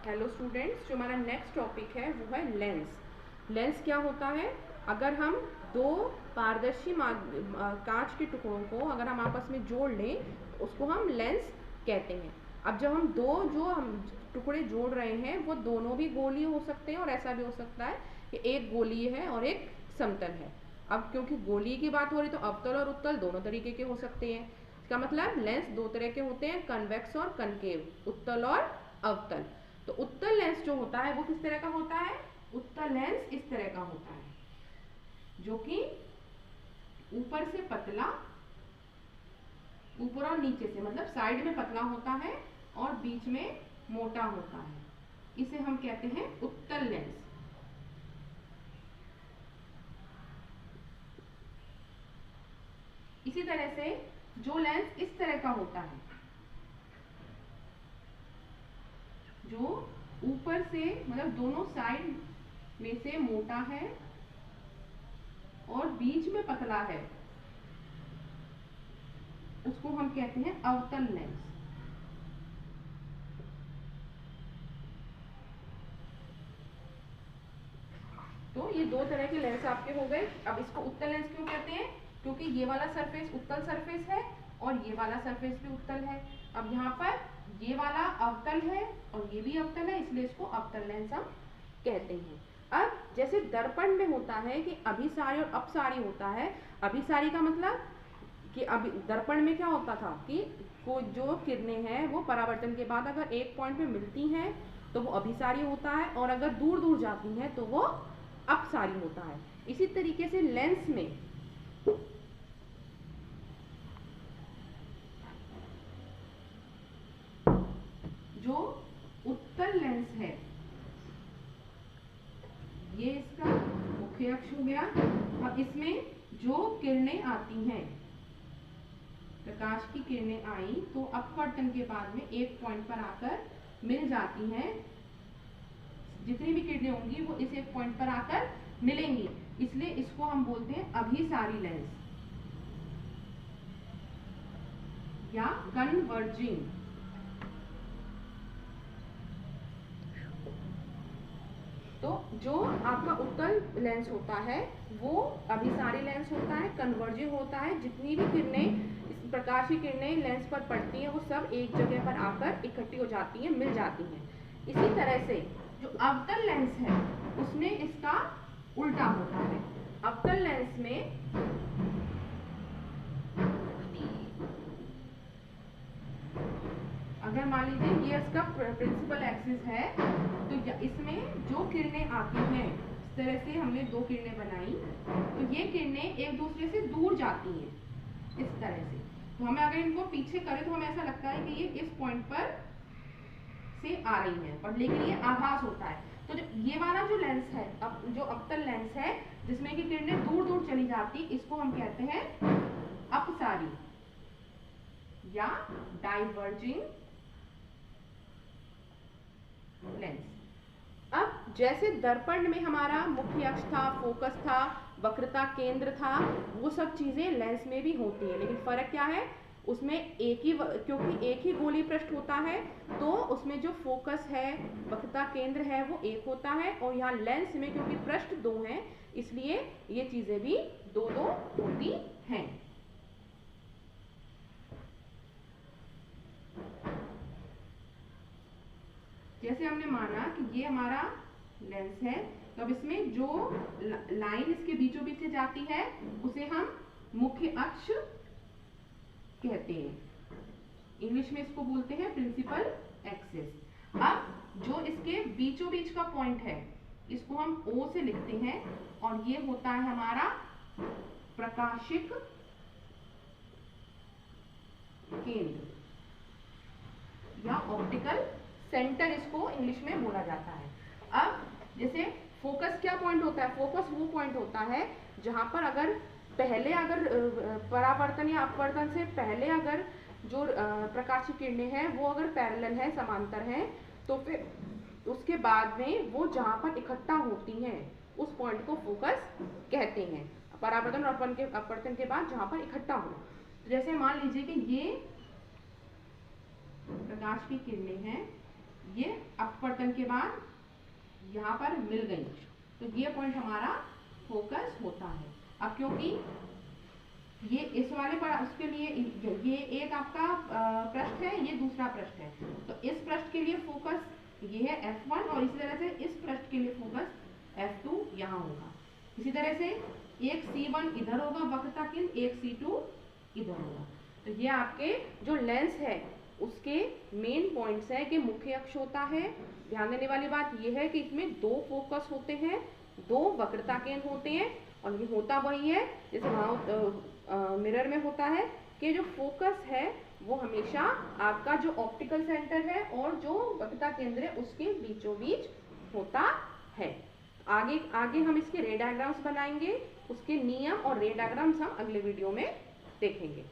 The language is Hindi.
हेलो स्टूडेंट्स, जो हमारा नेक्स्ट टॉपिक है वो है लेंस। लेंस क्या होता है? अगर हम दो पारदर्शी कांच के टुकड़ों को अगर हम आपस में जोड़ लें तो उसको हम लेंस कहते हैं। अब जब हम हम टुकड़े जोड़ रहे हैं वो दोनों भी गोलीय हो सकते हैं और ऐसा भी हो सकता है कि एक गोलीय है और एक समतल है। अब क्योंकि गोलीय की बात हो रही तो अवतल और उत्तल दोनों तरीके के हो सकते हैं। इसका मतलब लेंस दो तरह के होते हैं, कन्वेक्स और कनकेव, उत्तल और अवतल। तो उत्तल लेंस जो होता है वो किस तरह का होता है? उत्तल लेंस इस तरह का होता है, जो कि ऊपर से पतला, ऊपर और नीचे से मतलब साइड में पतला होता है और बीच में मोटा होता है। इसे हम कहते हैं उत्तल लेंस। इसी तरह से जो लेंस इस तरह का होता है, जो ऊपर से मतलब दोनों साइड में से मोटा है और बीच में पतला है, उसको हम कहते हैं अवतल लेंस। तो ये दो तरह के लेंस आपके हो गए। अब इसको उत्तल लेंस क्यों कहते हैं? क्योंकि ये वाला सरफेस उत्तल सरफेस है और ये वाला सरफेस भी उत्तल है। अब यहाँ पर ये वाला अवतल है और ये भी अवतल है, इसलिए इसको अवतल लेंस हम कहते हैं। अब जैसे दर्पण में होता है कि अभिसारी और अपसारी होता है। अभिसारी का मतलब कि अभी दर्पण में क्या होता था कि जो किरणें हैं वो परावर्तन के बाद अगर एक पॉइंट पे मिलती हैं तो वो अभिसारी होता है और अगर दूर दूर जाती हैं तो वो अपसारी होता है। इसी तरीके से लेंस में जो उत्तल लेंस है, ये इसका मुख्य अक्ष हो गया। अब इसमें जो किरणें आती हैं, प्रकाश की किरणें आई तो अपवर्तन के बाद में एक पॉइंट पर आकर मिल जाती हैं। जितनी भी किरणें होंगी वो इस एक पॉइंट पर आकर मिलेंगी, इसलिए इसको हम बोलते हैं अभिसारी लेंस या कन्वर्जिंग। तो जो आपका उत्तल लेंस होता है वो अभिसारी लेंस होता है, कन्वर्जिंग होता है। जितनी भी किरणें प्रकाश की किरणें लेंस पर पड़ती हैं वो सब एक जगह पर आकर इकट्ठी हो जाती हैं, मिल जाती हैं। इसी तरह से जो अवतल लेंस है उसमें इसका उल्टा होता है। अवतल लेंस में अगर मान लीजिए ये इसका प्रिंसिपल एक्सिस है तो इसमें जो किरणें आती हैं, इस तरह से हमने दो किरणें बनाई तो ये किरणें एक दूसरे से दूर जाती हैं इस तरह से। तो हमें अगर इनको पीछे करें तो हमें ऐसा लगता है कि ये इस पॉइंट पर से आ रही है, पर लेकिन ये आभास होता है। तो जो ये वाला जो लेंस है, अब जो अवतल लेंस है जिसमें कि किरणें दूर दूर चली जाती, इसको हम कहते हैं अपसारी या डाइवर्जिंग लेंस। अब जैसे दर्पण में हमारा मुख्य अक्ष था, फोकस था, वक्रता केंद्र था, वो सब चीजें लेंस में भी होती है, लेकिन फर्क क्या है उसमें क्योंकि एक ही गोलीय पृष्ठ होता है तो उसमें जो फोकस है, वक्रता केंद्र है वो एक होता है, और यहाँ लेंस में क्योंकि पृष्ठ दो हैं इसलिए ये चीजें भी दो दो होती हैं। जैसे हमने माना कि ये हमारा लेंस है तो अब इसमें जो लाइन इसके बीचों बीच से जाती है उसे हम मुख्य अक्ष कहते हैं। इंग्लिश में इसको बोलते हैं प्रिंसिपल एक्सिस। अब जो इसके बीचों बीच का पॉइंट है इसको हम O से लिखते हैं और ये होता है हमारा प्रकाशिक केंद्र या ऑप्टिकल सेंटर, इसको इंग्लिश में बोला जाता है। अब जैसे फोकस क्या पॉइंट होता है? फोकस वो पॉइंट होता है जहां पर अगर परावर्तन या अपवर्तन से पहले अगर जो प्रकाश की किरणें हैं वो अगर पैरेलल है, समांतर हैं, तो फिर उसके बाद में वो जहां पर इकट्ठा होती हैं उस पॉइंट को फोकस कहते हैं। परावर्तन और अपवर्तन के बाद जहां पर इकट्ठा हो, जैसे मान लीजिए कि ये प्रकाश की किरणें हैं, ये अपवर्तन के बाद यहाँ पर मिल गई, तो ये पॉइंट हमारा फोकस होता है। अब क्योंकि ये इस वाले पर उसके लिए ये एक आपका पृष्ठ है, ये दूसरा पृष्ठ है, तो इस पृष्ठ के लिए फोकस ये है F1 और इसी तरह से इस पृष्ठ के लिए फोकस F2 यहाँ होगा। इसी तरह से एक C1 इधर होगा वक्रता केंद्र, एक C2 इधर होगा। तो ये आपके जो लेंस है उसके मेन पॉइंट्स है कि मुख्य अक्ष होता है। ध्यान देने वाली बात यह है कि इसमें दो फोकस होते हैं, दो वक्रता केंद्र होते हैं, और ये होता वही है जैसे वहाँ मिरर में होता है कि जो फोकस है वो हमेशा आपका जो ऑप्टिकल सेंटर है और जो वक्रता केंद्र है उसके बीचों बीच होता है। आगे आगे हम इसके रे डायग्राम्स बनाएंगे, उसके नियम और रे डायग्राम्स हम अगले वीडियो में देखेंगे।